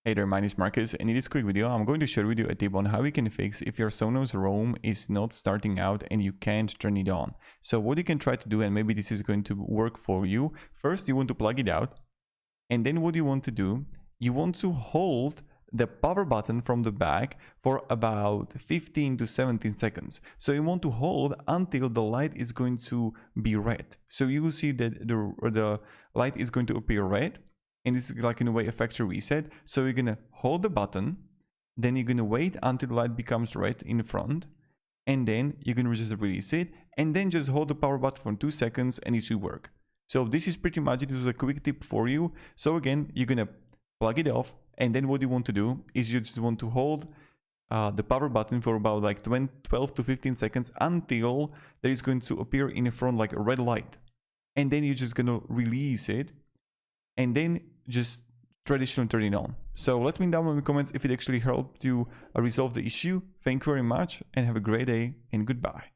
Hey there, my name is Marcus, and in this quick video I'm going to share with you a tip on how you can fix if your Sonos ROM is not starting out and you can't turn it on. So what you can try to do, and maybe this is going to work for you, first you want to plug it out, and then what you want to do, you want to hold the power button from the back for about 15 to 17 seconds. So you want to hold until the light is going to be red. So you will see that the light is going to appear red, and this is like in a way a factory reset. So you're gonna hold the button, then you're gonna wait until the light becomes red in front, and then you're gonna just release it, and then just hold the power button for 2 seconds and it should work. So this is pretty much it. This was a quick tip for you. So again, you're gonna plug it off, and then what you want to do is you just want to hold the power button for about like 12 to 15 seconds until there is going to appear in front like a red light, and then you're just gonna release it, and then just traditionally turn it on. So let me know in the comments if it actually helped you resolve the issue. Thank you very much and have a great day, and goodbye.